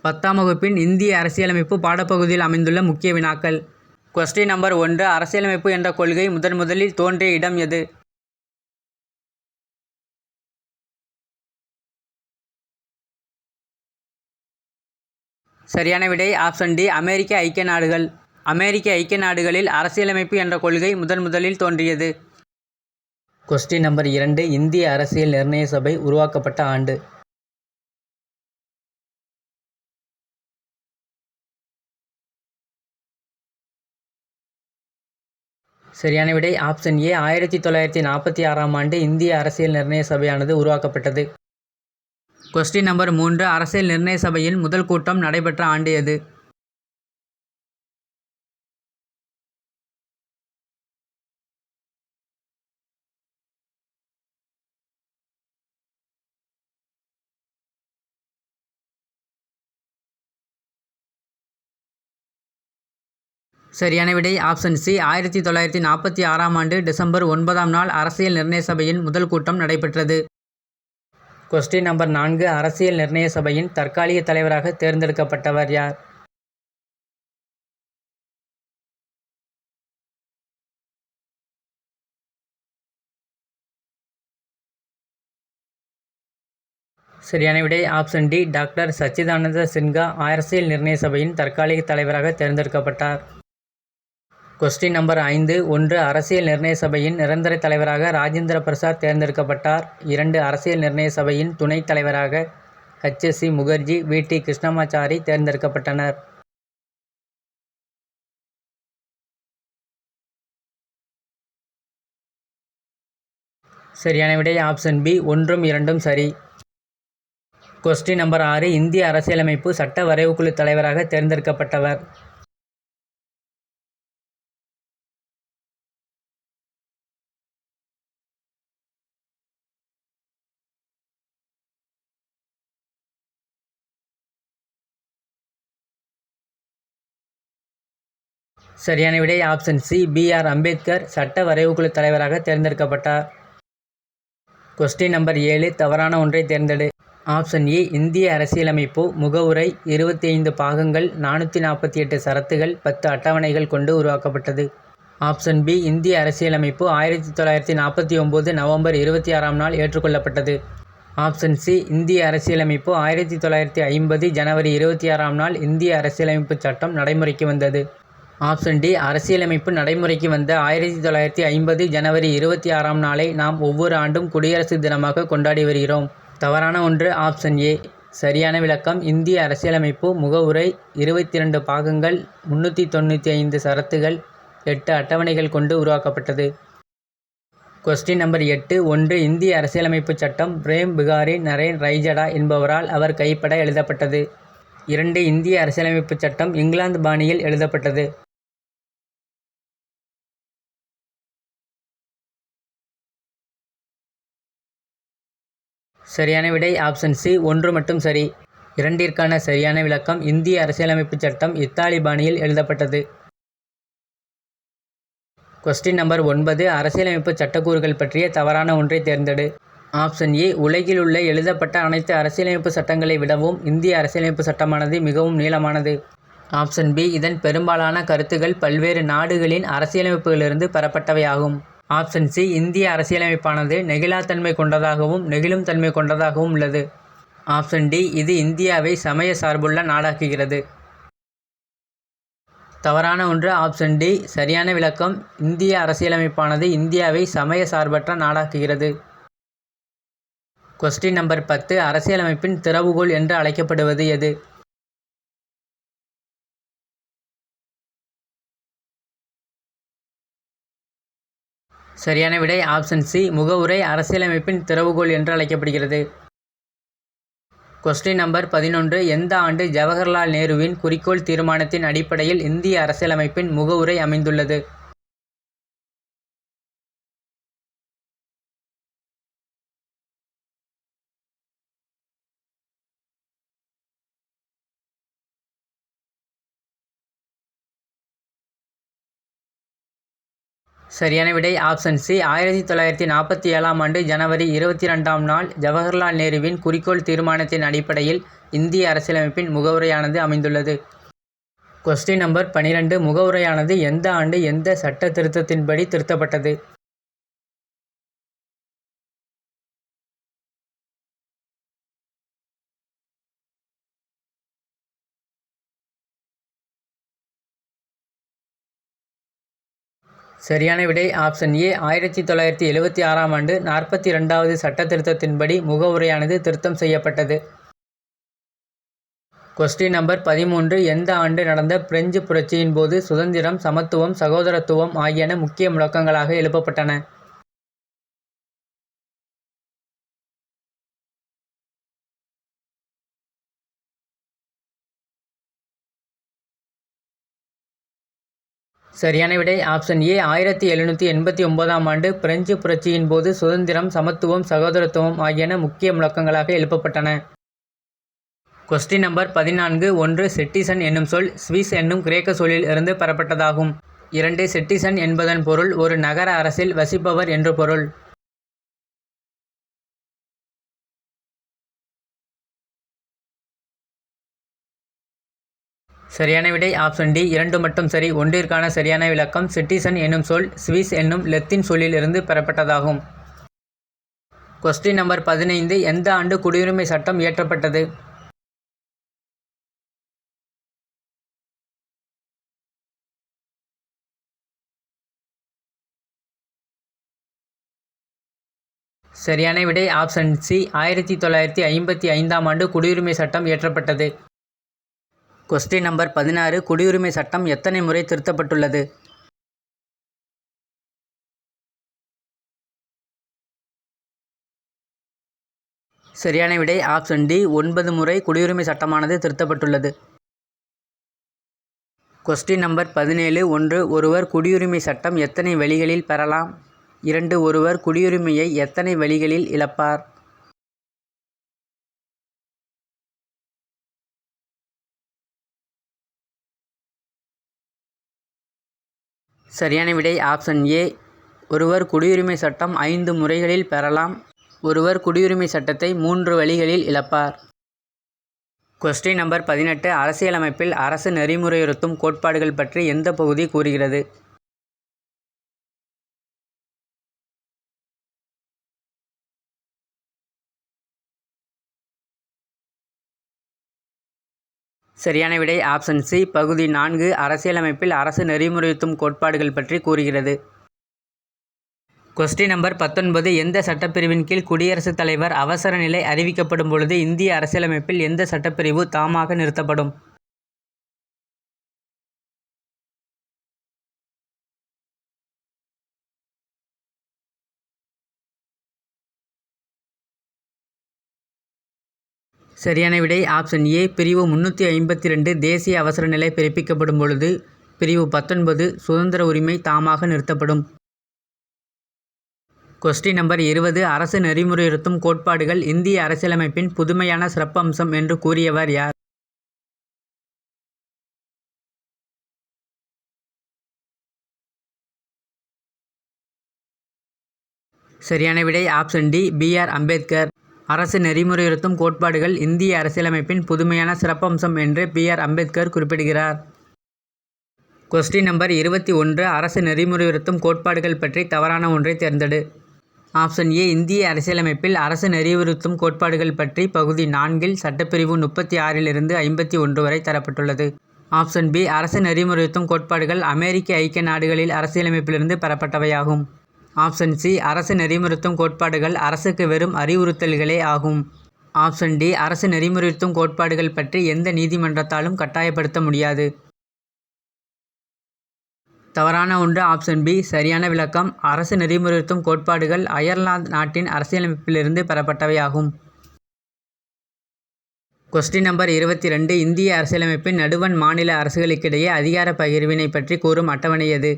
10ஆம் வகுப்பின் இந்திய அரசியலமைப்பு பாடப்பகுதியில் அமைந்துள்ள முக்கிய வினாக்கள். Question number 1. அரசியலமைப்பு என்ற கொள்கை முதலில் தோன்றிய இடம் எது? சரியான விடை ஆப்ஷன் டி, அமெரிக்க ஐக்கிய நாடுகள். அமெரிக்க ஐக்கிய நாடுகளில் அரசியலமைப்பு என்ற கொள்கை முதலில் தோன்றியது. Question number 2. இந்திய அரசியல் நிர்ணய சபை உருவாக்கப்பட்ட ஆண்டு. சரியான விடை ஆப்ஷன் ஏ, 1946ஆம் ஆண்டு இந்திய அரசியல் நிர்ணய சபையானது உருவாக்கப்பட்டது. Question number 3. அரசியல் நிர்ணய சபையின் முதல் கூட்டம் நடைபெற்ற ஆண்டு எது? சரியான விடை ஆப்ஷன் சி, 1946ஆம் ஆண்டு டிசம்பர் 9ஆம் நாள் அரசியல் நிர்ணய சபையின் முதல் கூட்டம் நடைபெற்றது. Question number 4. அரசியல் நிர்ணய சபையின் தற்காலிக தலைவராக தேர்ந்தெடுக்கப்பட்டவர் யார்? சரியான விடை ஆப்ஷன் டி, டாக்டர் சச்சிதானந்த சின்ஹா அரசியல் நிர்ணய சபையின் தற்காலிக தலைவராக தேர்ந்தெடுக்கப்பட்டார். Question number 5. 1. அரசியல் நிர்ணய சபையின் நிரந்தர தலைவராக ராஜேந்திர பிரசாத் தேர்ந்தெடுக்கப்பட்டார். 2. அரசியல் நிர்ணய சபையின் துணைத் தலைவராக HSC முகர்ஜி, VT கிருஷ்ணமாச்சாரி தேர்ந்தெடுக்கப்பட்டனர். சரியான விடை ஆப்ஷன் பி, 1ம் 2ம் சரி. Question number 6. இந்திய அரசியலமைப்பு சட்ட வரைவுக்குழு தலைவராக தேர்ந்தெடுக்கப்பட்டவர். சரியான விடை ஆப்ஷன் சி, BR அம்பேத்கர் சட்ட வரைவுக்குழு தலைவராக தேர்ந்தெடுக்கப்பட்டார். Question number 7. தவறான ஒன்றை தேர்ந்தெடு. ஆப்ஷன் ஏ, இந்திய அரசியலமைப்பு முகவுரை 25 பாகங்கள், 448 சரத்துகள், 10 அட்டவணைகள் கொண்டு உருவாக்கப்பட்டது. ஆப்ஷன் பி, இந்திய அரசியலமைப்பு 1949 நவம்பர் 26ஆம் நாள் ஏற்றுக்கொள்ளப்பட்டது. ஆப்ஷன் சி, இந்திய அரசியலமைப்பு 1950 ஜனவரி 26ஆம் நாள் இந்திய அரசியலமைப்பு சட்டம் நடைமுறைக்கு வந்தது. ஆப்ஷன் டி, அரசியலமைப்பு நடைமுறைக்கு வந்த 1950 ஜனவரி 26ஆம் நாளை நாம் ஒவ்வொரு ஆண்டும் குடியரசு தினமாக கொண்டாடி வருகிறோம். தவறான ஒன்று ஆப்ஷன் ஏ. சரியான விளக்கம் இந்திய அரசியலமைப்பு முகவுரை 22 பாகங்கள், 395 சரத்துகள், 8 அட்டவணைகள் கொண்டு உருவாக்கப்பட்டது. Question number 8. 1. இந்திய அரசியலமைப்பு சட்டம் பிரேம் பிகாரி நரேன் ரைஜடா என்பவரால் அவர் கைப்பட எழுதப்பட்டது. 2. இந்திய அரசியலமைப்பு சட்டம் இங்கிலாந்து பாணியில் எழுதப்பட்டது. சரியான விடை ஆப்ஷன் சி, 1 மட்டும் சரி. 2ற்கான சரியான விளக்கம் இந்திய அரசியலமைப்பு சட்டம் இத்தாலி பாணியில் எழுதப்பட்டது. Question number 9. அரசியலமைப்பு சட்டக்கூறுகள் பற்றிய தவறான ஒன்றை தேர்ந்தெடு. ஆப்ஷன் ஏ, உலகில் உள்ள எழுதப்பட்ட அனைத்து அரசியலமைப்பு சட்டங்களை விடவும் இந்திய அரசியலமைப்பு சட்டமானது மிகவும் நீளமானது. ஆப்ஷன் பி, இதன் பெரும்பாலான கருத்துகள் பல்வேறு நாடுகளின் அரசியலமைப்புகளிலிருந்து பெறப்பட்டவையாகும். ஆப்ஷன் சி, இந்திய அரசியலமைப்பானது நெகிழாத்தன்மை கொண்டதாகவும் நெகிழும் தன்மை கொண்டதாகவும் உள்ளது. ஆப்ஷன் டி, இது இந்தியாவை சமய சார்புள்ள நாடாக்குகிறது. தவறான ஒன்று ஆப்ஷன் டி. சரியான விளக்கம் இந்திய அரசியலமைப்பானது இந்தியாவை சமய சார்பற்ற நாடாக்குகிறது. Question number 10. அரசியலமைப்பின் திறவுகோல் என்று அழைக்கப்படுவது எது? சரியான விடை ஆப்ஷன் சி, முகவுரை அரசியலமைப்பின் திறவுகோல் என்று அழைக்கப்படுகிறது. Question number 11. எந்த ஆண்டு ஜவஹர்லால் நேருவின் குறிக்கோள் தீர்மானத்தின் அடிப்படையில் இந்திய அரசியலமைப்பின் முகவுரை அமைந்துள்ளது? சரியான விடை ஆப்ஷன் சி. 1947ஆம் ஆண்டு ஜனவரி 22ஆம் நாள் ஜவஹர்லால் நேருவின் குறிக்கோள் தீர்மானத்தின் அடிப்படையில் இந்திய அரசியலமைப்பின் முகவுரையானது அமைந்துள்ளது. கொஸ்டின் நம்பர் 12 முகவுரையானது எந்த ஆண்டு எந்த சட்ட திருத்தத்தின்படி திருத்தப்பட்டது? சரியான விடை ஆப்ஷன் ஏ. 1976ஆம் ஆண்டு 42வது சட்ட திருத்தத்தின்படி முகவுரையானது திருத்தம் செய்யப்பட்டது. கொஸ்டின் நம்பர் 13 எந்த ஆண்டு நடந்த பிரெஞ்சு புரட்சியின் போது சுதந்திரம், சமத்துவம், சகோதரத்துவம் ஆகியன முக்கிய முழக்கங்களாக எழுப்பப்பட்டன? சரியான விடை ஆப்ஷன் ஏ. 1789ஆம் ஆண்டு பிரெஞ்சு புரட்சியின் போது சுதந்திரம், சமத்துவம், சகோதரத்துவம் ஆகியன முக்கிய முழக்கங்களாக எழுப்பப்பட்டன. கொஸ்டின் நம்பர் 14 1 சிட்டிசன் என்னும் சொல் ஸ்விஸ் என்னும் கிரேக்க சொல்லில் இருந்து பெறப்பட்டதாகும். 2 சிட்டிசன் என்பதன் பொருள் ஒரு நகர அரசில் வசிப்பவர் என்று பொருள். சரியான விடை ஆப்ஷன் டி. 2 மட்டும் சரி. ஒன்றிற்கான சரியான விளக்கம் சிட்டிசன் என்னும் சொல் ஸ்விஸ் என்னும் லத்தீன் சொல்லில் இருந்து பெறப்பட்டதாகும். கொஸ்டின் நம்பர் 15 எந்த ஆண்டு குடியுரிமை சட்டம் இயற்றப்பட்டது? சரியான விடை ஆப்ஷன் சி. 1955ஆம் ஆண்டு குடியுரிமை சட்டம் இயற்றப்பட்டது. கொஸ்டின் நம்பர் 16 குடியுரிமை சட்டம் எத்தனை முறை திருத்தப்பட்டுள்ளது? சரியான விடை ஆப்ஷன் டி. 9 முறை குடியுரிமை சட்டமானது திருத்தப்பட்டுள்ளது. கொஸ்டின் நம்பர் 17 1 ஒருவர் குடியுரிமை சட்டம் எத்தனை வழிகளில் பெறலாம்? 2 ஒருவர் குடியுரிமையை எத்தனை வழிகளில் இழப்பார்? சரியான விடை ஆப்ஷன் ஏ. ஒருவர் குடியுரிமை சட்டம் 5 முறைகளில் பெறலாம். ஒருவர் குடியுரிமை சட்டத்தை 3 வழிகளில் இழப்பார். கொஸ்டின் நம்பர் 18 அரசியலமைப்பில் அரசு நெறிமுறைப்படுத்தும் கோட்பாடுகள் பற்றி எந்த பகுதி கூறுகிறது? சரியான விடை ஆப்ஷன் சி. பகுதி 4 அரசியலமைப்பில் அரசு நெறிமுறைப்படுத்தும் கோட்பாடுகள் பற்றி கூறுகிறது. கொஸ்டின் நம்பர் 19 எந்த சட்டப்பிரிவின் கீழ் குடியரசுத் தலைவர் அவசர நிலை அறிவிக்கப்படும் பொழுது இந்திய அரசியலமைப்பில் எந்த சட்டப்பிரிவு தாமாக நிறுத்தப்படும்? சரியான விடை ஆப்ஷன் ஏ. பிரிவு 352 தேசிய அவசர நிலை பிறப்பிக்கப்படும் பொழுது பிரிவு 19 சுதந்திர உரிமை தாமாக நிறுத்தப்படும். கொஸ்டின் நம்பர் 20 அரசு நெறிமுறைப்படுத்தும் கோட்பாடுகள் இந்திய அரசியலமைப்பின் புதுமையான சிறப்பம்சம் என்று கூறியவர் யார்? சரியான விடை ஆப்ஷன் டி. பி.ஆர். அம்பேத்கர். அரசு நெறிமுறைப்படுத்தும் கோட்பாடுகள் இந்திய அரசியலமைப்பின் புதுமையான சிறப்பம்சம் என்று பி.ஆர். அம்பேத்கர் குறிப்பிடுகிறார். கொஸ்டின் நம்பர் 21 அரசு நெறிமுறைப்படுத்தும் கோட்பாடுகள் பற்றி தவறான ஒன்றை தேர்ந்தெடு. Option A. இந்திய அரசியலமைப்பில் அரசு நெறிமுறைப்படுத்தும் கோட்பாடுகள் பற்றி பகுதி 4 சட்டப்பிரிவு 36 51 வரை தரப்பட்டுள்ளது. Option B. அரசு நெறிமுறைப்படுத்தும் கோட்பாடுகள் அமெரிக்க ஐக்கிய நாடுகளில் அரசியலமைப்பிலிருந்து பெறப்பட்டவையாகும். Option C. அரசு நெறிமுறைப்படுத்தும் கோட்பாடுகள் அரசுக்கு வெறும் அறிவுறுத்தல்களே ஆகும். Option D. அரசு நெறிமுறைப்படுத்தும் கோட்பாடுகள் பற்றி எந்த நீதிமன்றத்தாலும் கட்டாயப்படுத்த முடியாது. தவறான ஒன்று ஆப்ஷன் பி. சரியான விளக்கம் அரசு நெறிமுறைப்படுத்தும் கோட்பாடுகள் அயர்லாந்து நாட்டின் அரசியலமைப்பிலிருந்து பெறப்பட்டவையாகும். கொஸ்டின் நம்பர் 22 இந்திய அரசியலமைப்பின் நடுவண் மாநில அரசுகளுக்கிடையே அதிகார பகிர்வினை பற்றி கூறும் அட்டவணை எது?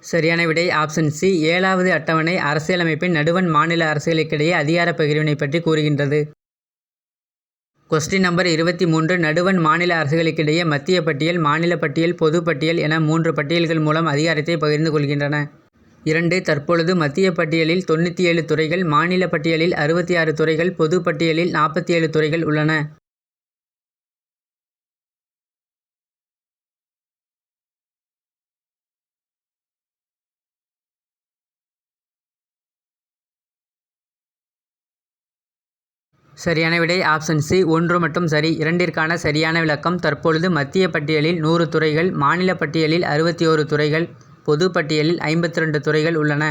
சரியான விடை ஆப்ஷன் சி. 7வது அட்டவணை அரசியலமைப்பின் நடுவண் மாநில அரசுகளுக்கிடையே அதிகார பகிர்வினை பற்றி கூறுகின்றது. கொஸ்டின் நம்பர் 23 நடுவண் மாநில அரசுகளுக்கிடையே மத்திய பட்டியல், மாநில பட்டியல், பொது பட்டியல் என 3 பட்டியல்கள் மூலம் அதிகாரத்தை பகிர்ந்து கொள்கின்றன. 2. தற்பொழுது மத்திய பட்டியலில் 97 துறைகள், மாநில பட்டியலில் 66 துறைகள், பொது பட்டியலில் 47 துறைகள் உள்ளன. சரியான விடை ஆப்ஷன் சி 1 மட்டும் சரி. 2ற்கான சரியான விளக்கம் தற்பொழுது மத்திய பட்டியலில் 100 துறைகள், மாநில பட்டியலில் 61 துறைகள், பொது பட்டியலில் 52 துறைகள் உள்ளன.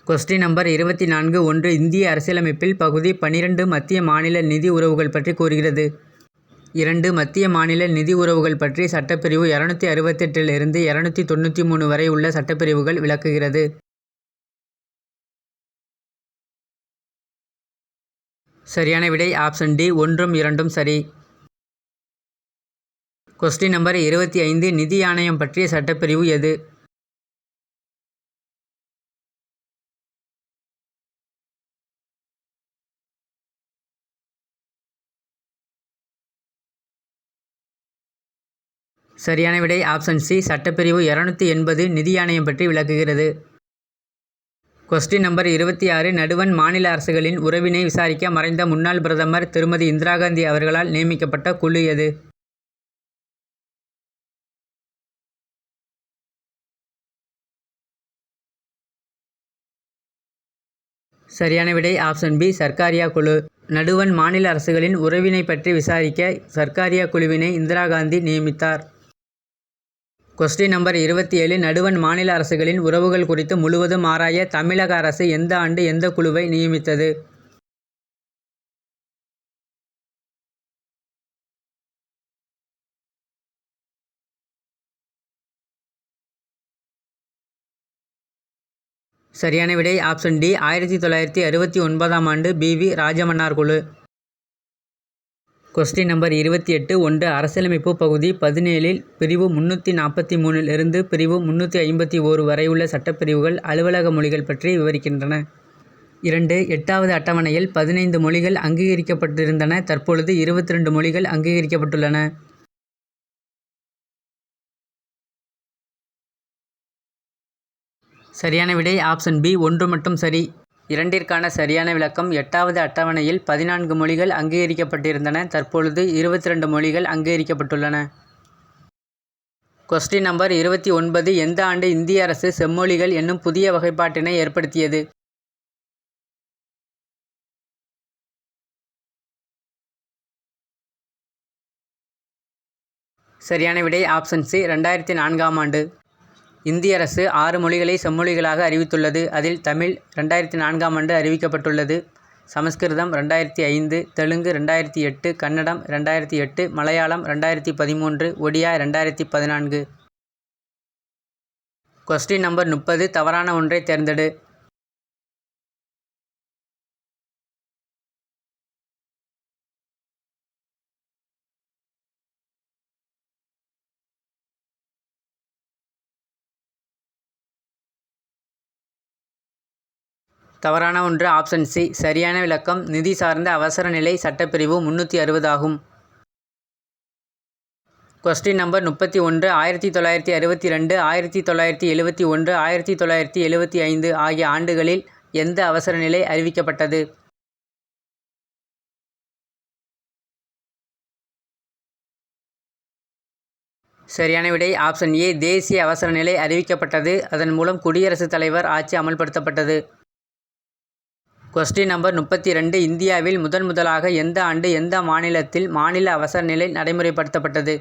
கொஸ்டின் நம்பர் 24 1 இந்திய அரசியலமைப்பில் பகுதி 12 மத்திய மாநில நிதி உறவுகள் பற்றி கூறுகிறது. 2 மத்திய மாநில நிதி உறவுகள் பற்றி சட்டப்பிரிவு 268 293 வரை உள்ள சட்டப்பிரிவுகள் விளக்குகிறது. சரியான விடை ஆப்ஷன் டி 1ம் 2ம் சரி. கொஸ்டின் நம்பர் 25 நிதி ஆணையம் பற்றிய சட்டப்பிரிவு எது? சரியான விடை ஆப்ஷன் சி சட்டப்பிரிவு 280 நிதி ஆணையம் பற்றி விளக்குகிறது. கொஸ்டின் நம்பர் 26 நடுவண் மாநில அரசுகளின் உறவினை விசாரிக்க மறைந்த முன்னாள் பிரதமர் திருமதி இந்திரா காந்தி அவர்களால் நியமிக்கப்பட்ட குழு எது? சரியான விடை ஆப்ஷன் பி சர்க்காரியா குழு. நடுவண் மாநில அரசுகளின் உறவினை பற்றி விசாரிக்க சர்க்காரியா குழுவினை இந்திரா காந்தி நியமித்தார். கொஸ்டின் நம்பர் 27 நடுவண் மாநில அரசுகளின் உறவுகள் குறித்து முழுவதும் ஆராய தமிழக அரசு எந்த ஆண்டு எந்த குழுவை நியமித்தது? சரியான விடை ஆப்ஷன் டி 1969ஆம் ஆண்டு பி.வி. ராஜமன்னார் குழு. கொஸ்டின் நம்பர் 28 1 அரசியலமைப்பு பகுதி 17 பிரிவு 343 பிரிவு 351 வரை உள்ள சட்டப்பிரிவுகள் அலுவலக மொழிகள் பற்றி விவரிக்கின்றன. 2 8வது அட்டவணையில் 15 மொழிகள் அங்கீகரிக்கப்பட்டிருந்தன. தற்பொழுது 22 மொழிகள் அங்கீகரிக்கப்பட்டுள்ளன. சரியான விடை ஆப்ஷன் பி 1 மட்டும் சரி. 2ற்கான சரியான விளக்கம் 8வது அட்டவணையில் 14 மொழிகள் அங்கீகரிக்கப்பட்டிருந்தன. தற்பொழுது 22 மொழிகள் அங்கீகரிக்கப்பட்டுள்ளன. கொஸ்டின் நம்பர் 29 எந்த ஆண்டு இந்திய அரசு செம்மொழிகள் என்னும் புதிய வகைப்பாட்டினை ஏற்படுத்தியது? சரியான விடை ஆப்ஷன் சி 2004ஆம் ஆண்டு. இந்திய அரசு 6 மொழிகளை செம்மொழிகளாக அறிவித்துள்ளது. அதில் தமிழ் 2004ஆம் ஆண்டு அறிவிக்கப்பட்டுள்ளது. சமஸ்கிருதம் 2005, தெலுங்கு 2008, கன்னடம் 2008, மலையாளம் 2013, ஒடியா 2014. கொஸ்டின் நம்பர் 30 தவறான ஒன்றை தேர்ந்தெடு. தவறான ஒன்று ஆப்ஷன் சி சரியான விளக்கம் நிதி சார்ந்த அவசர நிலை சட்டப்பிரிவு 360 ஆகும். கொஸ்டின் நம்பர் 31 1962, 1971, 1975 ஆகிய ஆண்டுகளில் எந்த அவசர நிலை அறிவிக்கப்பட்டது? சரியான விடை ஆப்ஷன் ஏ தேசிய அவசர நிலை அறிவிக்கப்பட்டது. அதன் மூலம் குடியரசுத் தலைவர் ஆட்சி அமல்படுத்தப்பட்டது. கொஸ்டின் நம்பர் 32 இந்தியாவில் முதலாக எந்த ஆண்டு எந்த மாநிலத்தில் மாநில அவசர நிலை நடைமுறைப்படுத்தப்பட்டது?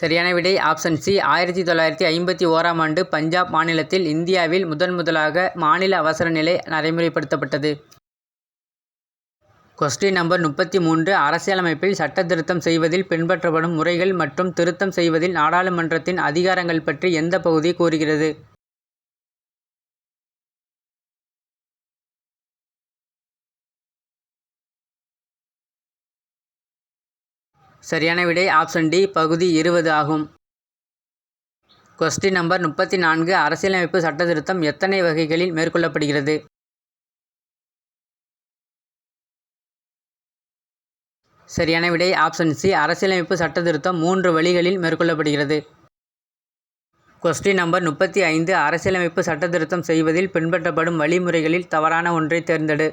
சரியான விடை ஆப்ஷன் சி 1951ஆம் ஆண்டு பஞ்சாப் மாநிலத்தில் இந்தியாவில் முதலாக மாநில அவசர நிலை நடைமுறைப்படுத்தப்பட்டது. கொஸ்டின் நம்பர் 33 அரசியலமைப்பில் சட்ட திருத்தம் செய்வதில் பின்பற்றப்படும் முறைகள் மற்றும் திருத்தம் செய்வதில் நாடாளுமன்றத்தின் அதிகாரங்கள் பற்றி எந்த பகுதி கூறுகிறது? சரியான விடை ஆப்ஷன் டி பகுதி 20 ஆகும். கொஸ்டின் நம்பர் 34 அரசியலமைப்பு சட்ட திருத்தம் எத்தனை வகைகளில் மேற்கொள்ளப்படுகிறது? சரியான விடை ஆப்ஷன் சி. அரசியலமைப்பு சட்ட திருத்தம் 3 வழிகளில் மேற்கொள்ளப்படுகிறது. கொஸ்டின் நம்பர் 35 அரசியலமைப்பு சட்ட திருத்தம் செய்வதில் பின்பற்றப்படும் வழிமுறைகளில் தவறான ஒன்றை தேர்ந்தெடு.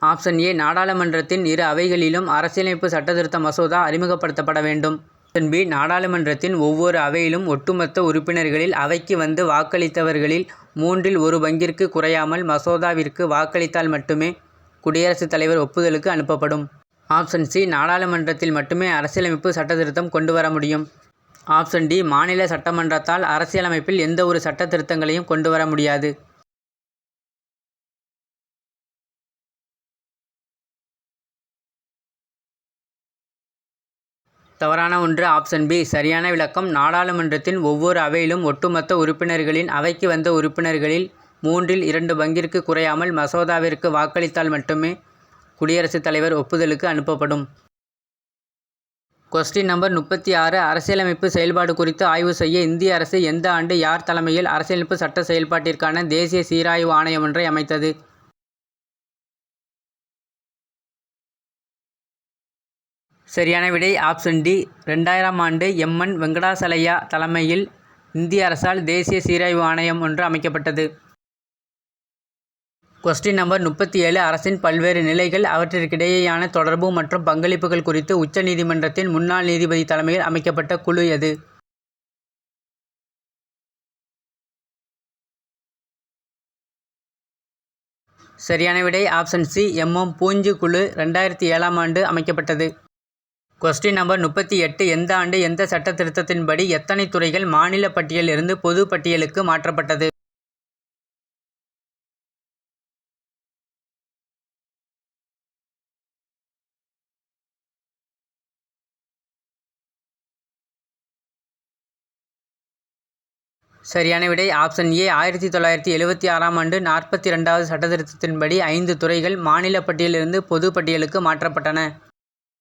Option A. நாடாளுமன்றத்தின் இரு அவைகளிலும் அரசியலமைப்பு சட்ட திருத்த மசோதா அறிமுகப்படுத்தப்பட வேண்டும். Option B. நாடாளுமன்றத்தின் ஒவ்வொரு அவையிலும் ஒட்டுமொத்த உறுப்பினர்களில் அவைக்கு வந்து வாக்களித்தவர்களில் 1/3 பங்கிற்கு குறையாமல் மசோதாவிற்கு வாக்களித்தால் மட்டுமே குடியரசுத் தலைவர் ஒப்புதலுக்கு அனுப்பப்படும். Option C. நாடாளுமன்றத்தில் மட்டுமே அரசியலமைப்பு சட்ட திருத்தம் கொண்டு வர முடியும். Option D. மாநில சட்டமன்றத்தால் அரசியலமைப்பில் எந்த ஒரு சட்ட திருத்தங்களையும் கொண்டு வர முடியாது. தவறான ஒன்று ஆப்ஷன் பி. சரியான விளக்கம் நாடாளுமன்றத்தின் ஒவ்வொரு அவையிலும் ஒட்டுமொத்த உறுப்பினர்களின் அவைக்கு வந்த உறுப்பினர்களில் 2/3 பங்கிற்கு குறையாமல் மசோதாவிற்கு வாக்களித்தால் மட்டுமே குடியரசுத் தலைவர் ஒப்புதலுக்கு அனுப்பப்படும். கொஸ்டின் நம்பர் 36 அரசியலமைப்பு செயல்பாடு குறித்து ஆய்வு செய்ய இந்திய அரசு எந்த ஆண்டு யார் தலைமையில் அரசியலமைப்பு சட்ட செயல்பாட்டிற்கான தேசிய சீராய்வு ஆணையம் ஒன்றை அமைத்தது? சரியான விடை ஆப்ஷன் டி. 2000 ஆண்டு எம்.என். வெங்கடாசலையா தலைமையில் இந்திய அரசால் தேசிய சீராய்வு ஆணையம் ஒன்று அமைக்கப்பட்டது. கொஸ்டின் நம்பர் 37 அரசின் பல்வேறு நிலைகள் அவற்றிற்கிடையேயான தொடர்பு மற்றும் பங்களிப்புகள் குறித்து உச்ச நீதிமன்றத்தின் முன்னாள் நீதிபதி தலைமையில் அமைக்கப்பட்ட குழு எது? சரியான விடை ஆப்ஷன் சி. எம்.எம். பூஞ்சு குழு 2007 ஆண்டு அமைக்கப்பட்டது. கொஸ்டின் நம்பர் 38 எந்த ஆண்டு எந்த சட்ட திருத்தத்தின்படி எத்தனை துறைகள் மாநில பட்டியலில் இருந்து பொது பட்டியலுக்கு மாற்றப்பட்டது? சரியான விடை ஆப்ஷன் ஏ. 1976 ஆண்டு 42வது சட்ட திருத்தத்தின்படி 5 துறைகள் மாநில பட்டியலிருந்து பொது பட்டியலுக்கு மாற்றப்பட்டன.